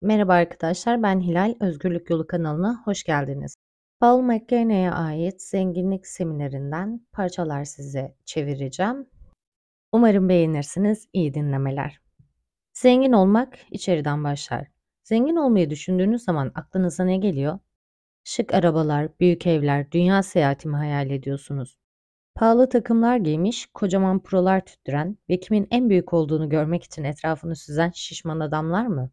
Merhaba arkadaşlar, ben Hilal. Özgürlük Yolu kanalına hoş geldiniz. Paul McCartney'e ait zenginlik seminerinden parçalar size çevireceğim. Umarım beğenirsiniz. İyi dinlemeler. Zengin olmak içeriden başlar. Zengin olmayı düşündüğünüz zaman aklınıza ne geliyor? Şık arabalar, büyük evler, dünya seyahati mi hayal ediyorsunuz? Pahalı takımlar giymiş, kocaman prolar tüttüren ve kimin en büyük olduğunu görmek için etrafını süzen şişman adamlar mı?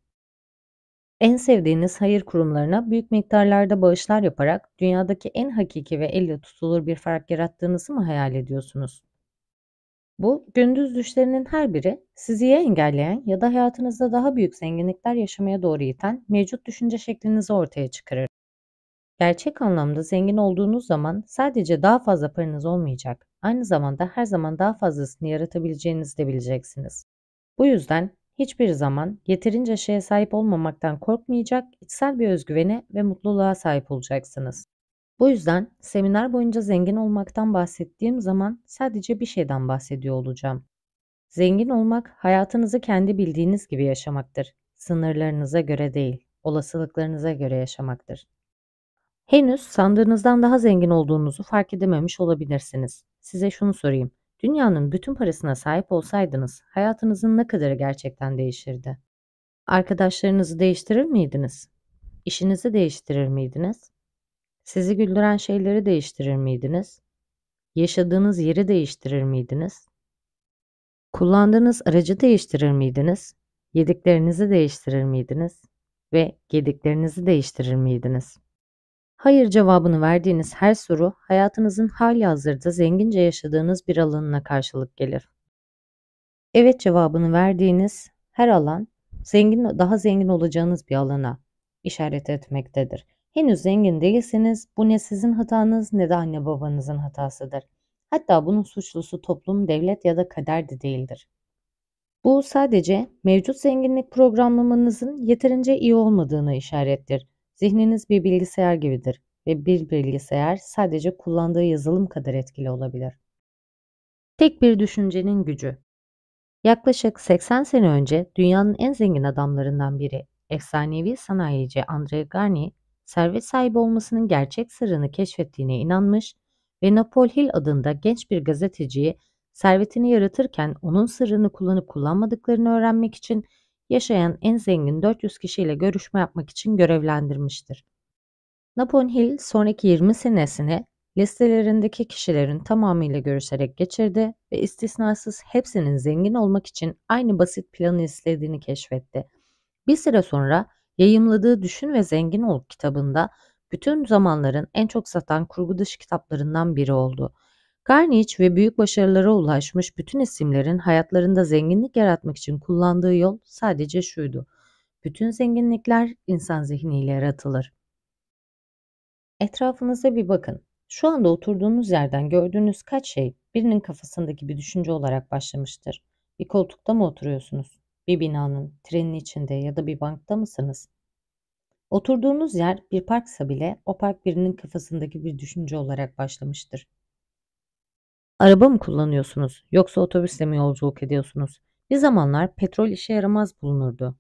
En sevdiğiniz hayır kurumlarına büyük miktarlarda bağışlar yaparak dünyadaki en hakiki ve elle tutulur bir fark yarattığınızı mı hayal ediyorsunuz? Bu, gündüz düşlerinin her biri sizi ya engelleyen ya da hayatınızda daha büyük zenginlikler yaşamaya doğru iten mevcut düşünce şeklinizi ortaya çıkarır. Gerçek anlamda zengin olduğunuz zaman sadece daha fazla paranız olmayacak, aynı zamanda her zaman daha fazlasını yaratabileceğinizi de bileceksiniz. Bu yüzden hiçbir zaman yeterince şeye sahip olmamaktan korkmayacak, içsel bir özgüvene ve mutluluğa sahip olacaksınız. Bu yüzden seminer boyunca zengin olmaktan bahsettiğim zaman sadece bir şeyden bahsediyor olacağım. Zengin olmak, hayatınızı kendi bildiğiniz gibi yaşamaktır. Sınırlarınıza göre değil, olasılıklarınıza göre yaşamaktır. Henüz sandığınızdan daha zengin olduğunuzu fark edememiş olabilirsiniz. Size şunu sorayım. Dünyanın bütün parasına sahip olsaydınız hayatınızın ne kadarı gerçekten değişirdi? Arkadaşlarınızı değiştirir miydiniz? İşinizi değiştirir miydiniz? Sizi güldüren şeyleri değiştirir miydiniz? Yaşadığınız yeri değiştirir miydiniz? Kullandığınız aracı değiştirir miydiniz? Yediklerinizi değiştirir miydiniz? Ve yediklerinizi değiştirir miydiniz? Hayır cevabını verdiğiniz her soru hayatınızın halihazırda zengince yaşadığınız bir alanına karşılık gelir. Evet cevabını verdiğiniz her alan daha zengin olacağınız bir alana işaret etmektedir. Henüz zengin değilseniz bu ne sizin hatanız ne de anne babanızın hatasıdır. Hatta bunun suçlusu toplum, devlet ya da kader de değildir. Bu sadece mevcut zenginlik programlamanızın yeterince iyi olmadığını işarettir. Zihniniz bir bilgisayar gibidir ve bir bilgisayar sadece kullandığı yazılım kadar etkili olabilir. Tek bir düşüncenin gücü. Yaklaşık 80 sene önce dünyanın en zengin adamlarından biri, efsanevi sanayici Andre Garnier, servet sahibi olmasının gerçek sırrını keşfettiğine inanmış ve Napol Hill adında genç bir gazeteciyi servetini yaratırken onun sırrını kullanıp kullanmadıklarını öğrenmek için yaşayan en zengin 400 kişiyle görüşme yapmak için görevlendirmiştir. Napon Hill sonraki 20 senesini listelerindeki kişilerin tamamıyla görüşerek geçirdi ve istisnasız hepsinin zengin olmak için aynı basit planı izlediğini keşfetti. Bir süre sonra yayımladığı Düşün ve Zengin Ol kitabında bütün zamanların en çok satan kurgu dışı kitaplarından biri oldu. Carnegie ve büyük başarılara ulaşmış bütün isimlerin hayatlarında zenginlik yaratmak için kullandığı yol sadece şuydu: bütün zenginlikler insan zihniyle yaratılır. Etrafınıza bir bakın. Şu anda oturduğunuz yerden gördüğünüz kaç şey birinin kafasındaki bir düşünce olarak başlamıştır? Bir koltukta mı oturuyorsunuz? Bir binanın, trenin içinde ya da bir bankta mısınız? Oturduğunuz yer bir parksa bile o park birinin kafasındaki bir düşünce olarak başlamıştır. Araba mı kullanıyorsunuz yoksa otobüsle mi yolculuk ediyorsunuz? Bir zamanlar petrol işe yaramaz bulunurdu.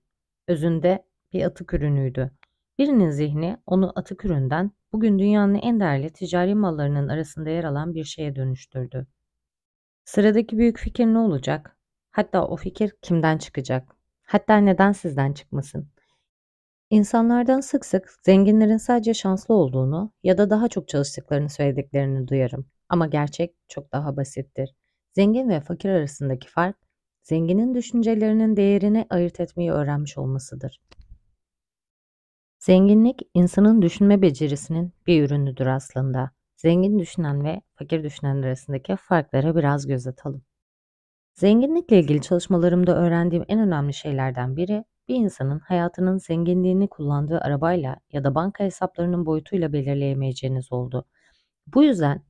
Özünde bir atık ürünüydü. Birinin zihni onu atık üründen bugün dünyanın en değerli ticari mallarının arasında yer alan bir şeye dönüştürdü. Sıradaki büyük fikir ne olacak? Hatta o fikir kimden çıkacak? Hatta neden sizden çıkmasın? İnsanlardan sık sık zenginlerin sadece şanslı olduğunu ya da daha çok çalıştıklarını söylediklerini duyarım. Ama gerçek çok daha basittir. Zengin ve fakir arasındaki fark, zenginin düşüncelerinin değerini ayırt etmeyi öğrenmiş olmasıdır. Zenginlik, insanın düşünme becerisinin bir ürünüdür aslında. Zengin düşünen ve fakir düşünen arasındaki farklara biraz göz atalım. Zenginlikle ilgili çalışmalarımda öğrendiğim en önemli şeylerden biri, bir insanın hayatının zenginliğini kullandığı arabayla ya da banka hesaplarının boyutuyla belirleyemeyeceğiniz oldu. Bu yüzden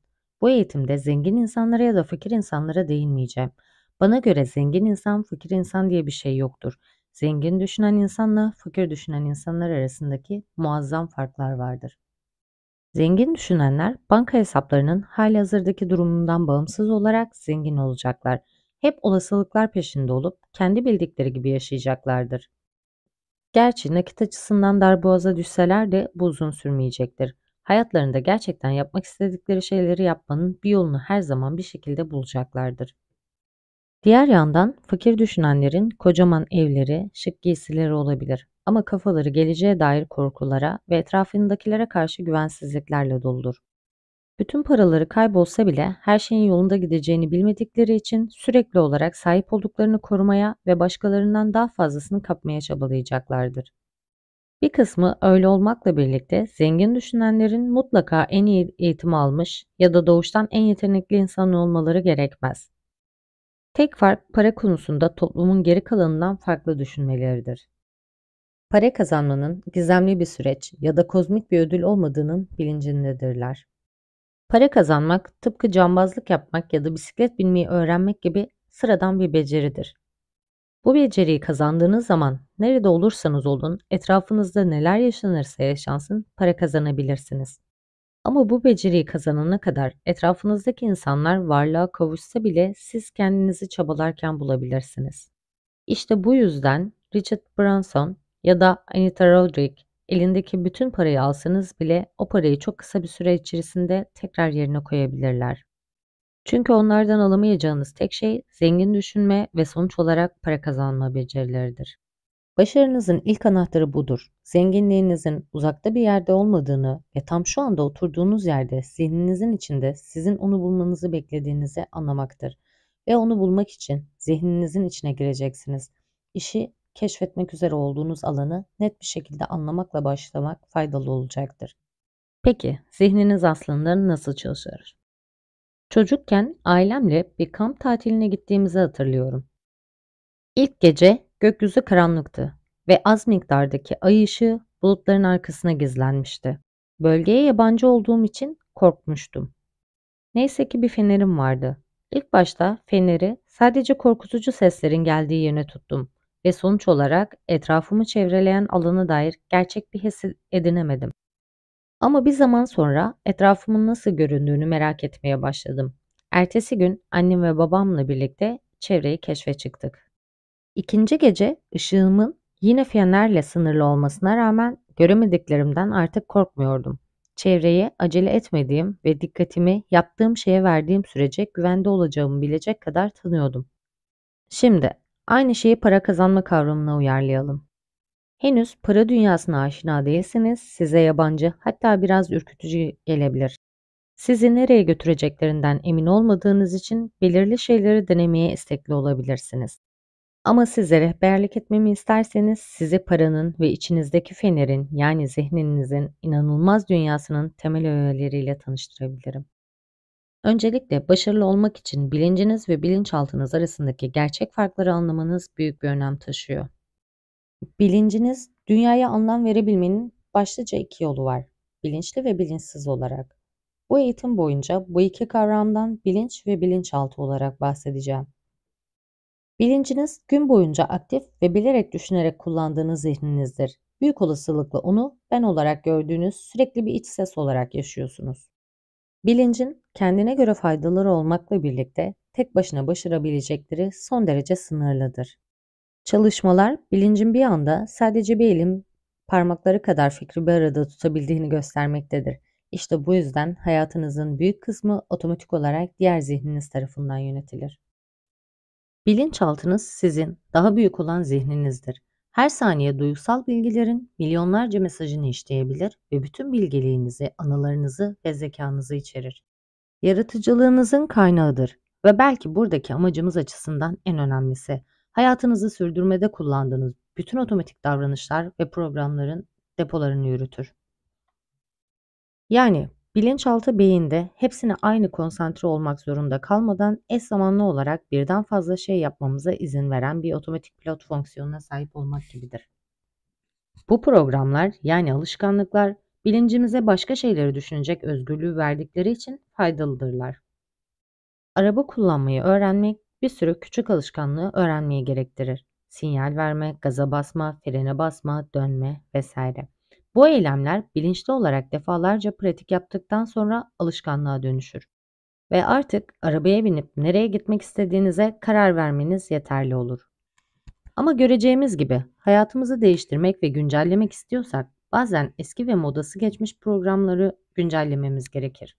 bu eğitimde zengin insanlara ya da fakir insanlara değinmeyeceğim. Bana göre zengin insan, fakir insan diye bir şey yoktur. Zengin düşünen insanla fakir düşünen insanlar arasındaki muazzam farklar vardır. Zengin düşünenler banka hesaplarının halihazırdaki durumundan bağımsız olarak zengin olacaklar. Hep olasılıklar peşinde olup kendi bildikleri gibi yaşayacaklardır. Gerçi nakit açısından darboğaza düşseler de bu uzun sürmeyecektir. Hayatlarında gerçekten yapmak istedikleri şeyleri yapmanın bir yolunu her zaman bir şekilde bulacaklardır. Diğer yandan fakir düşünenlerin kocaman evleri, şık giysileri olabilir ama kafaları geleceğe dair korkulara ve etrafındakilere karşı güvensizliklerle doludur. Bütün paraları kaybolsa bile her şeyin yolunda gideceğini bilmedikleri için sürekli olarak sahip olduklarını korumaya ve başkalarından daha fazlasını kapmaya çabalayacaklardır. Bir kısmı öyle olmakla birlikte zengin düşünenlerin mutlaka en iyi eğitim almış ya da doğuştan en yetenekli insan olmaları gerekmez. Tek fark para konusunda toplumun geri kalanından farklı düşünmeleridir. Para kazanmanın gizemli bir süreç ya da kozmik bir ödül olmadığının bilincindedirler. Para kazanmak tıpkı cambazlık yapmak ya da bisiklet binmeyi öğrenmek gibi sıradan bir beceridir. Bu beceriyi kazandığınız zaman nerede olursanız olun, etrafınızda neler yaşanırsa yaşansın para kazanabilirsiniz. Ama bu beceriyi kazanana kadar etrafınızdaki insanlar varlığa kavuşsa bile siz kendinizi çabalarken bulabilirsiniz. İşte bu yüzden Richard Branson ya da Anita Roddick elindeki bütün parayı alsanız bile o parayı çok kısa bir süre içerisinde tekrar yerine koyabilirler. Çünkü onlardan alamayacağınız tek şey zengin düşünme ve sonuç olarak para kazanma becerileridir. Başarınızın ilk anahtarı budur. Zenginliğinizin uzakta bir yerde olmadığını ve tam şu anda oturduğunuz yerde zihninizin içinde sizin onu bulmanızı beklediğinizi anlamaktır. Ve onu bulmak için zihninizin içine gireceksiniz. İşi keşfetmek üzere olduğunuz alanı net bir şekilde anlamakla başlamak faydalı olacaktır. Peki, zihniniz aslında nasıl çalışır? Çocukken ailemle bir kamp tatiline gittiğimizi hatırlıyorum. İlk gece gökyüzü karanlıktı ve az miktardaki ay ışığı bulutların arkasına gizlenmişti. Bölgeye yabancı olduğum için korkmuştum. Neyse ki bir fenerim vardı. İlk başta feneri sadece korkutucu seslerin geldiği yerine tuttum ve sonuç olarak etrafımı çevreleyen alana dair gerçek bir his edinemedim. Ama bir zaman sonra etrafımın nasıl göründüğünü merak etmeye başladım. Ertesi gün annem ve babamla birlikte çevreyi keşfe çıktık. İkinci gece ışığımın yine fenerle sınırlı olmasına rağmen göremediklerimden artık korkmuyordum. Çevreye acele etmediğim ve dikkatimi yaptığım şeye verdiğim sürece güvende olacağımı bilecek kadar tanıyordum. Şimdi aynı şeyi para kazanma kavramına uyarlayalım. Henüz para dünyasına aşina değilseniz size yabancı hatta biraz ürkütücü gelebilir. Sizi nereye götüreceklerinden emin olmadığınız için belirli şeyleri denemeye istekli olabilirsiniz. Ama size rehberlik etmemi isterseniz sizi paranın ve içinizdeki fenerin yani zihninizin inanılmaz dünyasının temel öğeleriyle tanıştırabilirim. Öncelikle başarılı olmak için bilinciniz ve bilinçaltınız arasındaki gerçek farkları anlamanız büyük bir önem taşıyor. Bilinciniz, dünyaya anlam verebilmenin başlıca iki yolu var. Bilinçli ve bilinçsiz olarak. Bu eğitim boyunca bu iki kavramdan bilinç ve bilinçaltı olarak bahsedeceğim. Bilinciniz gün boyunca aktif ve bilerek düşünerek kullandığınız zihninizdir. Büyük olasılıkla onu ben olarak gördüğünüz sürekli bir iç ses olarak yaşıyorsunuz. Bilincin kendine göre faydaları olmakla birlikte tek başına başarabilecekleri son derece sınırlıdır. Çalışmalar bilincin bir anda sadece bir elin parmakları kadar fikri bir arada tutabildiğini göstermektedir. İşte bu yüzden hayatınızın büyük kısmı otomatik olarak diğer zihniniz tarafından yönetilir. Bilinçaltınız sizin daha büyük olan zihninizdir. Her saniye duygusal bilgilerin milyonlarca mesajını işleyebilir ve bütün bilgeliğinizi, anılarınızı ve zekanızı içerir. Yaratıcılığınızın kaynağıdır ve belki buradaki amacımız açısından en önemlisi, hayatınızı sürdürmede kullandığınız bütün otomatik davranışlar ve programların depolarını yürütür. Yani bilinçaltı beyinde hepsine aynı konsantre olmak zorunda kalmadan eş zamanlı olarak birden fazla şey yapmamıza izin veren bir otomatik pilot fonksiyonuna sahip olmak gibidir. Bu programlar yani alışkanlıklar bilincimize başka şeyleri düşünecek özgürlüğü verdikleri için faydalıdırlar. Araba kullanmayı öğrenmek bir sürü küçük alışkanlığı öğrenmeyi gerektirir. Sinyal verme, gaza basma, frene basma, dönme vesaire. Bu eylemler bilinçli olarak defalarca pratik yaptıktan sonra alışkanlığa dönüşür. Ve artık arabaya binip nereye gitmek istediğinize karar vermeniz yeterli olur. Ama göreceğimiz gibi Hayatımızı değiştirmek ve güncellemek istiyorsak bazen eski ve modası geçmiş programları güncellememiz gerekir.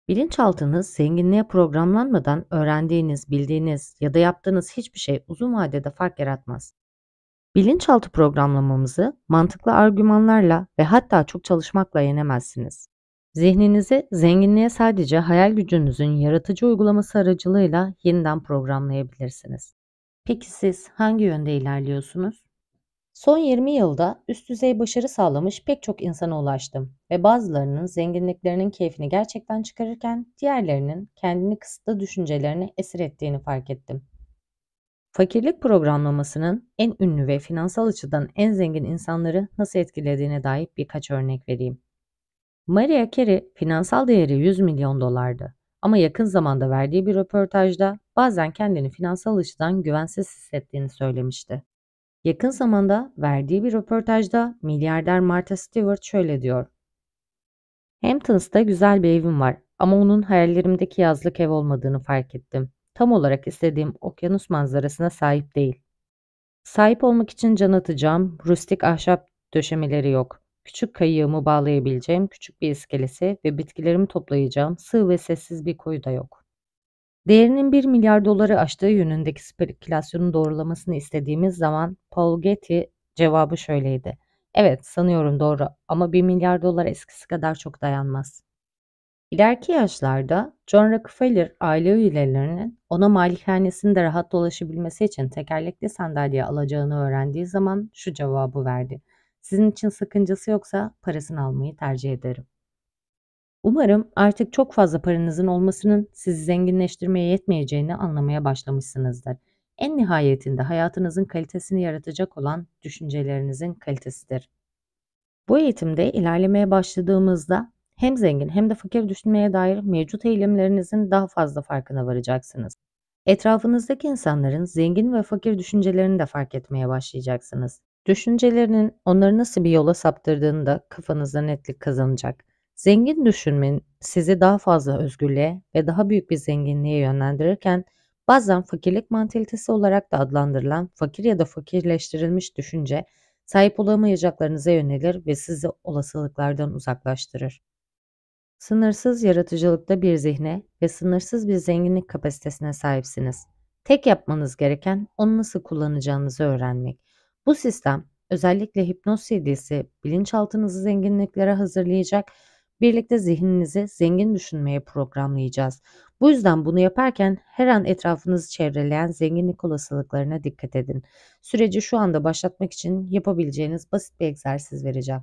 Bilinçaltınız zenginliğe programlanmadan öğrendiğiniz, bildiğiniz ya da yaptığınız hiçbir şey uzun vadede fark yaratmaz. Bilinçaltı programlamamızı mantıklı argümanlarla ve hatta çok çalışmakla yenemezsiniz. Zihninizi zenginliğe sadece hayal gücünüzün yaratıcı uygulaması aracılığıyla yeniden programlayabilirsiniz. Peki siz hangi yönde ilerliyorsunuz? Son 20 yılda üst düzey başarı sağlamış pek çok insana ulaştım ve bazılarının zenginliklerinin keyfini gerçekten çıkarırken diğerlerinin kendini kısıtlı düşüncelerini esir ettiğini fark ettim. Fakirlik programlamasının en ünlü ve finansal açıdan en zengin insanları nasıl etkilediğine dair birkaç örnek vereyim. Maria Carey finansal değeri 100 milyon dolardı ama yakın zamanda verdiği bir röportajda bazen kendini finansal açıdan güvensiz hissettiğini söylemişti. Yakın zamanda verdiği bir röportajda milyarder Martha Stewart şöyle diyor: Hamptons'ta güzel bir evim var ama onun hayallerimdeki yazlık ev olmadığını fark ettim. Tam olarak istediğim okyanus manzarasına sahip değil. Sahip olmak için can atacağım, rustik ahşap döşemeleri yok. Küçük kayığımı bağlayabileceğim küçük bir iskelesi ve bitkilerimi toplayacağım sığ ve sessiz bir koyu da yok. Değerinin 1 milyar doları aştığı yönündeki spekülasyonun doğrulamasını istediğimiz zaman Paul Getty cevabı şöyleydi: Evet, sanıyorum doğru ama 1 milyar dolar eskisi kadar çok dayanmaz. İleriki yaşlarda John Rockefeller aile üyelerinin ona malikanesinde rahat dolaşabilmesi için tekerlekli sandalye alacağını öğrendiği zaman şu cevabı verdi: Sizin için sakıncası yoksa parasını almayı tercih ederim. Umarım artık çok fazla paranızın olmasının sizi zenginleştirmeye yetmeyeceğini anlamaya başlamışsınızdır. En nihayetinde hayatınızın kalitesini yaratacak olan düşüncelerinizin kalitesidir. Bu eğitimde ilerlemeye başladığımızda hem zengin hem de fakir düşünmeye dair mevcut eylemlerinizin daha fazla farkına varacaksınız. Etrafınızdaki insanların zengin ve fakir düşüncelerini de fark etmeye başlayacaksınız. Düşüncelerinin onları nasıl bir yola saptırdığını da kafanızda netlik kazanacak. Zengin düşünmenin sizi daha fazla özgürlüğe ve daha büyük bir zenginliğe yönlendirirken bazen fakirlik mantalitesi olarak da adlandırılan fakir ya da fakirleştirilmiş düşünce sahip olamayacaklarınıza yönelir ve sizi olasılıklardan uzaklaştırır. Sınırsız yaratıcılıkta bir zihne ve sınırsız bir zenginlik kapasitesine sahipsiniz. Tek yapmanız gereken onu nasıl kullanacağınızı öğrenmek. Bu sistem özellikle hipnoz CD'si bilinçaltınızı zenginliklere hazırlayacak, birlikte zihninizi zengin düşünmeye programlayacağız. Bu yüzden bunu yaparken her an etrafınızı çevreleyen zenginlik olasılıklarına dikkat edin. Süreci şu anda başlatmak için yapabileceğiniz basit bir egzersiz vereceğim.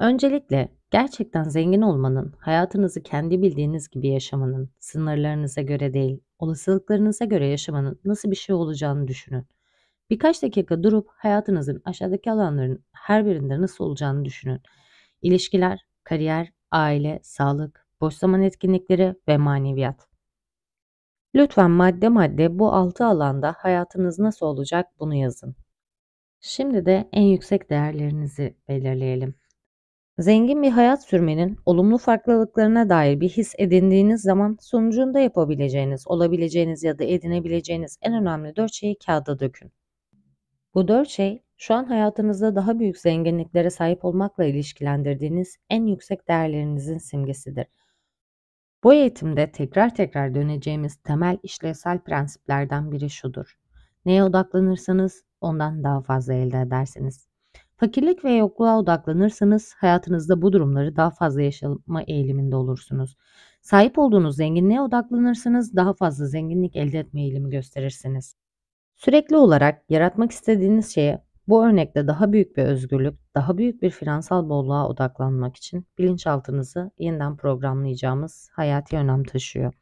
Öncelikle gerçekten zengin olmanın, hayatınızı kendi bildiğiniz gibi yaşamanın, sınırlarınıza göre değil, olasılıklarınıza göre yaşamanın nasıl bir şey olacağını düşünün. Birkaç dakika durup hayatınızın aşağıdaki alanların her birinde nasıl olacağını düşünün. İlişkiler, kariyer, aile, sağlık, boş zaman etkinlikleri ve maneviyat. Lütfen madde madde bu 6 alanda hayatınız nasıl olacak bunu yazın. Şimdi de en yüksek değerlerinizi belirleyelim. Zengin bir hayat sürmenin olumlu farklılıklarına dair bir his edindiğiniz zaman sonucunda yapabileceğiniz, olabileceğiniz ya da edinebileceğiniz en önemli 4 şeyi kağıda dökün. Bu 4 şey şu an hayatınızda daha büyük zenginliklere sahip olmakla ilişkilendirdiğiniz en yüksek değerlerinizin simgesidir. Bu eğitimde tekrar tekrar döneceğimiz temel işlevsel prensiplerden biri şudur: Neye odaklanırsanız ondan daha fazla elde edersiniz. Fakirlik ve yokluğa odaklanırsanız hayatınızda bu durumları daha fazla yaşama eğiliminde olursunuz. Sahip olduğunuz zenginliğe odaklanırsanız daha fazla zenginlik elde etme eğilimi gösterirsiniz. Sürekli olarak yaratmak istediğiniz şeye, bu örnekte daha büyük bir özgürlük, daha büyük bir finansal bolluğa odaklanmak için bilinçaltınızı yeniden programlayacağımız hayati önem taşıyor.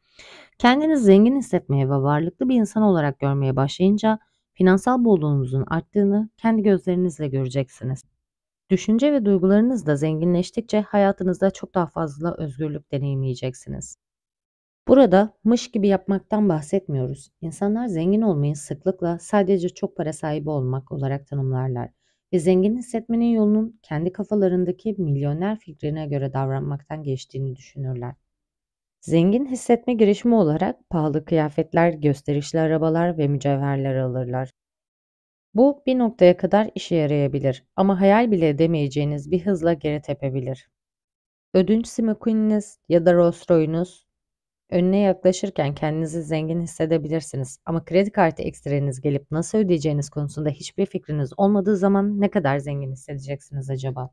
Kendinizi zengin hissetmeye ve varlıklı bir insan olarak görmeye başlayınca finansal bolluğunuzun arttığını kendi gözlerinizle göreceksiniz. Düşünce ve duygularınız da zenginleştikçe hayatınızda çok daha fazla özgürlük deneyimleyeceksiniz. Burada mış gibi yapmaktan bahsetmiyoruz. İnsanlar zengin olmayı sıklıkla sadece çok para sahibi olmak olarak tanımlarlar ve zengin hissetmenin yolunun kendi kafalarındaki milyoner fikrine göre davranmaktan geçtiğini düşünürler. Zengin hissetme girişimi olarak pahalı kıyafetler, gösterişli arabalar ve mücevherler alırlar. Bu bir noktaya kadar işe yarayabilir ama hayal bile edemeyeceğiniz bir hızla geri tepebilir. Ödünç simakuniniz ya da Rolls Royce'unuz önüne yaklaşırken kendinizi zengin hissedebilirsiniz ama kredi kartı ekstreniz gelip nasıl ödeyeceğiniz konusunda hiçbir fikriniz olmadığı zaman ne kadar zengin hissedeceksiniz acaba?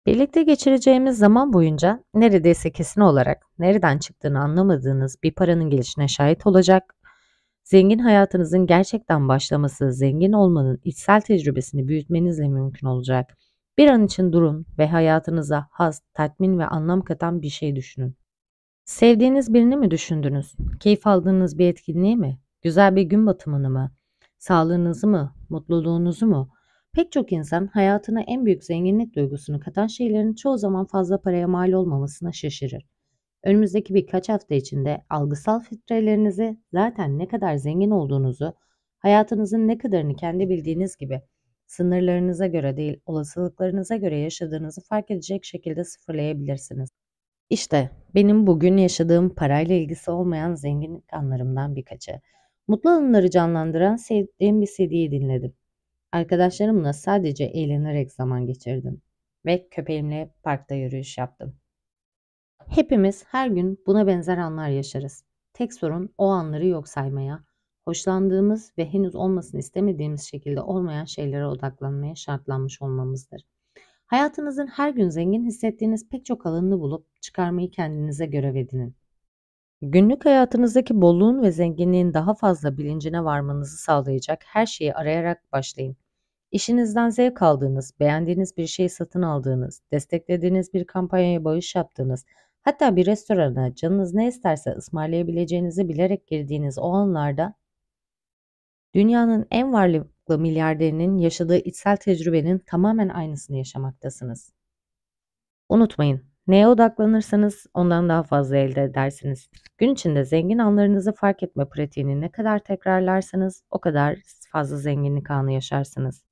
Birlikte geçireceğimiz zaman boyunca neredeyse kesin olarak nereden çıktığını anlamadığınız bir paranın gelişine şahit olacak, zengin hayatınızın gerçekten başlaması, zengin olmanın içsel tecrübesini büyütmenizle mümkün olacak. Bir an için durun ve hayatınıza haz, tatmin ve anlam katan bir şey düşünün. Sevdiğiniz birini mi düşündünüz? Keyif aldığınız bir etkinliği mi? Güzel bir gün batımını mı? Sağlığınızı mı? Mutluluğunuzu mu? Pek çok insan hayatına en büyük zenginlik duygusunu katan şeylerin çoğu zaman fazla paraya mal olmamasına şaşırır. Önümüzdeki birkaç hafta içinde algısal filtrelerinizi, zaten ne kadar zengin olduğunuzu, hayatınızın ne kadarını kendi bildiğiniz gibi sınırlarınıza göre değil, olasılıklarınıza göre yaşadığınızı fark edecek şekilde sıfırlayabilirsiniz. İşte benim bugün yaşadığım parayla ilgisi olmayan zenginlik anlarımdan birkaçı. Mutlu anıları canlandıran sevdiğim bir CD'yi dinledim. Arkadaşlarımla sadece eğlenerek zaman geçirdim. Ve köpeğimle parkta yürüyüş yaptım. Hepimiz her gün buna benzer anlar yaşarız. Tek sorun o anları yok saymaya, hoşlandığımız ve henüz olmasını istemediğimiz şekilde olmayan şeylere odaklanmaya şartlanmış olmamızdır. Hayatınızın her gün zengin hissettiğiniz pek çok alanını bulup çıkarmayı kendinize görev edinin. Günlük hayatınızdaki bolluğun ve zenginliğin daha fazla bilincine varmanızı sağlayacak her şeyi arayarak başlayın. İşinizden zevk aldığınız, beğendiğiniz bir şeyi satın aldığınız, desteklediğiniz bir kampanyaya bağış yaptığınız, hatta bir restorana canınız ne isterse ısmarlayabileceğinizi bilerek girdiğiniz o anlarda dünyanın en varlıklı milyarderinin yaşadığı içsel tecrübenin tamamen aynısını yaşamaktasınız. Unutmayın, neye odaklanırsanız ondan daha fazla elde edersiniz. Gün içinde zengin anlarınızı fark etme pratiğini ne kadar tekrarlarsanız o kadar fazla zenginlik anı yaşarsınız.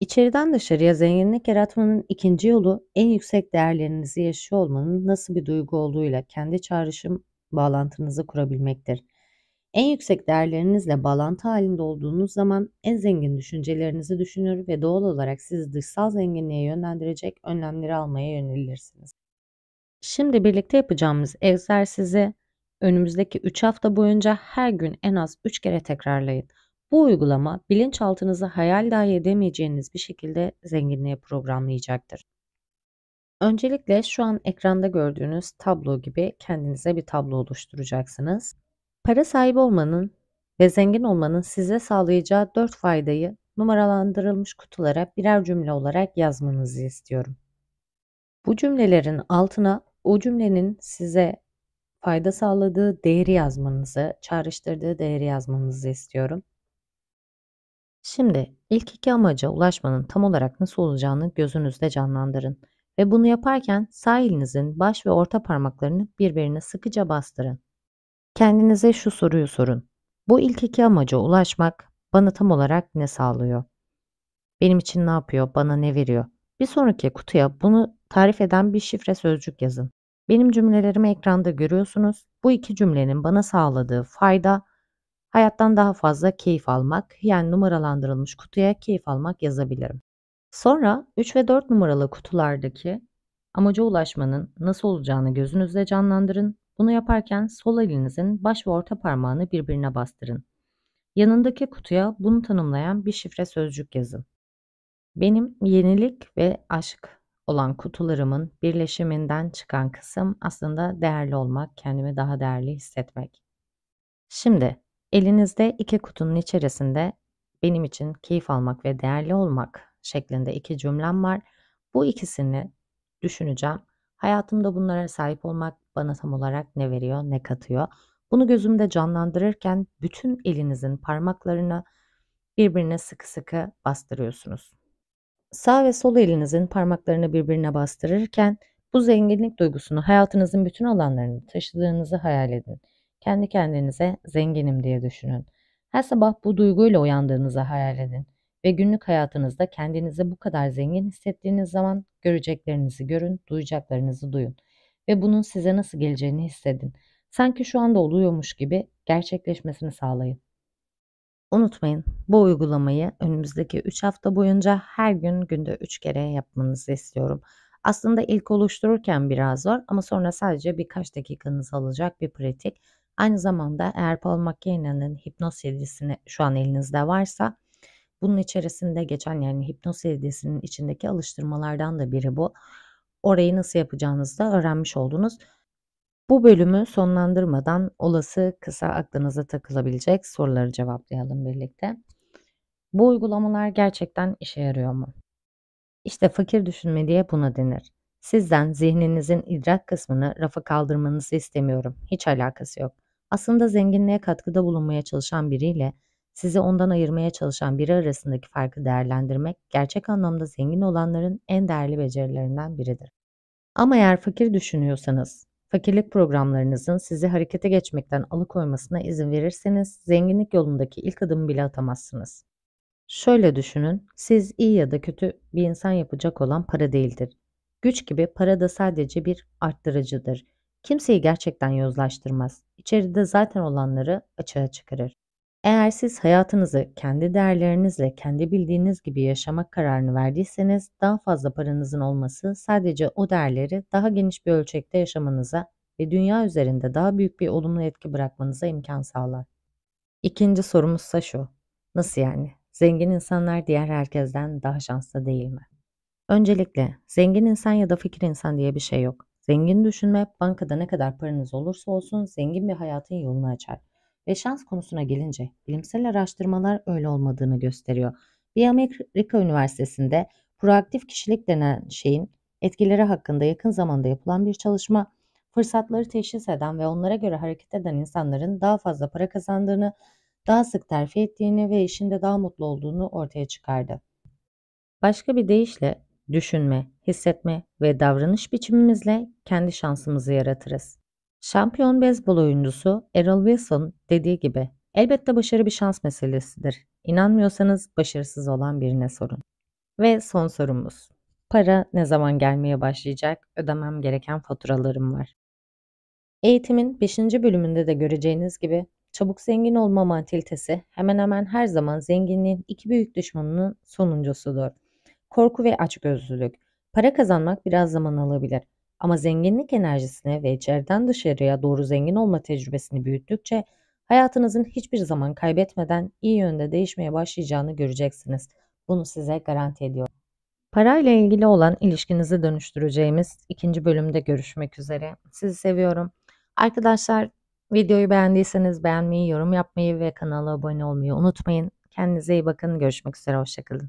İçeriden dışarıya zenginlik yaratmanın ikinci yolu en yüksek değerlerinizi yaşıyor olmanın nasıl bir duygu olduğuyla kendi çağrışım bağlantınızı kurabilmektir. En yüksek değerlerinizle bağlantı halinde olduğunuz zaman en zengin düşüncelerinizi düşünür ve doğal olarak sizi dışsal zenginliğe yönlendirecek önlemleri almaya yönelirsiniz. Şimdi birlikte yapacağımız egzersizi önümüzdeki 3 hafta boyunca her gün en az 3 kere tekrarlayın. Bu uygulama bilinçaltınızı hayal dahi edemeyeceğiniz bir şekilde zenginliğe programlayacaktır. Öncelikle şu an ekranda gördüğünüz tablo gibi kendinize bir tablo oluşturacaksınız. Para sahibi olmanın ve zengin olmanın size sağlayacağı 4 faydayı numaralandırılmış kutulara birer cümle olarak yazmanızı istiyorum. Bu cümlelerin altına o cümlenin size fayda sağladığı değeri yazmanızı, çağrıştırdığı değeri yazmanızı istiyorum. Şimdi ilk iki amaca ulaşmanın tam olarak nasıl olacağını gözünüzde canlandırın ve bunu yaparken sağ elinizin baş ve orta parmaklarını birbirine sıkıca bastırın. Kendinize şu soruyu sorun. Bu ilk iki amaca ulaşmak bana tam olarak ne sağlıyor? Benim için ne yapıyor? Bana ne veriyor? Bir sonraki kutuya bunu tarif eden bir şifre sözcük yazın. Benim cümlelerimi ekranda görüyorsunuz. Bu iki cümlenin bana sağladığı fayda hayattan daha fazla keyif almak, yani numaralandırılmış kutuya keyif almak yazabilirim. Sonra 3 ve 4 numaralı kutulardaki amaca ulaşmanın nasıl olacağını gözünüzde canlandırın. Bunu yaparken sol elinizin baş ve orta parmağını birbirine bastırın. Yanındaki kutuya bunu tanımlayan bir şifre sözcük yazın. Benim yenilik ve aşk olan kutularımın birleşiminden çıkan kısım aslında değerli olmak, kendimi daha değerli hissetmek. Şimdi elinizde iki kutunun içerisinde benim için keyif almak ve değerli olmak şeklinde iki cümlem var. Bu ikisini düşüneceğim. Hayatımda bunlara sahip olmak bana tam olarak ne veriyor, ne katıyor? Bunu gözümde canlandırırken bütün elinizin parmaklarını birbirine sıkı sıkı bastırıyorsunuz. Sağ ve sol elinizin parmaklarını birbirine bastırırken bu zenginlik duygusunu hayatınızın bütün alanlarını taşıdığınızı hayal edin. Kendi kendinize zenginim diye düşünün. Her sabah bu duyguyla uyandığınızı hayal edin ve günlük hayatınızda kendinizi bu kadar zengin hissettiğiniz zaman göreceklerinizi görün, duyacaklarınızı duyun ve bunun size nasıl geleceğini hissedin. Sanki şu anda oluyormuş gibi gerçekleşmesini sağlayın. Unutmayın, bu uygulamayı önümüzdeki 3 hafta boyunca her gün günde 3 kere yapmanızı istiyorum. Aslında ilk oluştururken biraz zor ama sonra sadece birkaç dakikanızı alacak bir pratik. Aynı zamanda eğer Paul McKennan'ın Hipnoz serisini şu an elinizde varsa bunun içerisinde geçen yani Hipnoz serisinin içindeki alıştırmalardan da biri bu. Orayı nasıl yapacağınızı da öğrenmiş oldunuz. Bu bölümü sonlandırmadan olası kısa aklınıza takılabilecek soruları cevaplayalım birlikte. Bu uygulamalar gerçekten işe yarıyor mu? İşte fakir düşünme diye buna denir. Sizden zihninizin idrak kısmını rafa kaldırmanızı istemiyorum. Hiç alakası yok. Aslında zenginliğe katkıda bulunmaya çalışan biriyle sizi ondan ayırmaya çalışan biri arasındaki farkı değerlendirmek gerçek anlamda zengin olanların en değerli becerilerinden biridir. Ama eğer fakir düşünüyorsanız, fakirlik programlarınızın sizi harekete geçmekten alıkoymasına izin verirseniz zenginlik yolundaki ilk adımı bile atamazsınız. Şöyle düşünün, siz iyi ya da kötü bir insan yapacak olan para değildir. Güç gibi para da sadece bir arttırıcıdır. Kimseyi gerçekten yozlaştırmaz. İçeride zaten olanları açığa çıkarır. Eğer siz hayatınızı kendi değerlerinizle, kendi bildiğiniz gibi yaşamak kararını verdiyseniz, daha fazla paranızın olması sadece o değerleri daha geniş bir ölçekte yaşamanıza ve dünya üzerinde daha büyük bir olumlu etki bırakmanıza imkan sağlar. İkinci sorumuzsa şu: nasıl yani? Zengin insanlar diğer herkesten daha şanslı değil mi? Öncelikle zengin insan ya da fakir insan diye bir şey yok. Zengin düşünme, bankada ne kadar paranız olursa olsun zengin bir hayatın yolunu açar. Ve şans konusuna gelince bilimsel araştırmalar öyle olmadığını gösteriyor. Bir Amerika Üniversitesi'nde proaktif kişilik denen şeyin etkileri hakkında yakın zamanda yapılan bir çalışma, fırsatları teşhis eden ve onlara göre hareket eden insanların daha fazla para kazandığını, daha sık terfi ettiğini ve işinde daha mutlu olduğunu ortaya çıkardı. Başka bir deyişle düşünme, hissetme ve davranış biçimimizle kendi şansımızı yaratırız. Şampiyon beyzbol oyuncusu Errol Wilson dediği gibi, elbette başarı bir şans meselesidir. İnanmıyorsanız başarısız olan birine sorun. Ve son sorumuz: para ne zaman gelmeye başlayacak? Ödemem gereken faturalarım var. Eğitimin 5. bölümünde de göreceğiniz gibi çabuk zengin olma mantalitesi hemen hemen her zaman zenginliğin iki büyük düşmanının sonuncusudur. Korku ve açgözlülük. Para kazanmak biraz zaman alabilir. Ama zenginlik enerjisini ve içeriden dışarıya doğru zengin olma tecrübesini büyüttükçe hayatınızın hiçbir zaman kaybetmeden iyi yönde değişmeye başlayacağını göreceksiniz. Bunu size garanti ediyorum. Parayla ilgili olan ilişkinizi dönüştüreceğimiz ikinci bölümde görüşmek üzere. Sizi seviyorum. Arkadaşlar, videoyu beğendiyseniz beğenmeyi, yorum yapmayı ve kanala abone olmayı unutmayın. Kendinize iyi bakın. Görüşmek üzere. Hoşça kalın.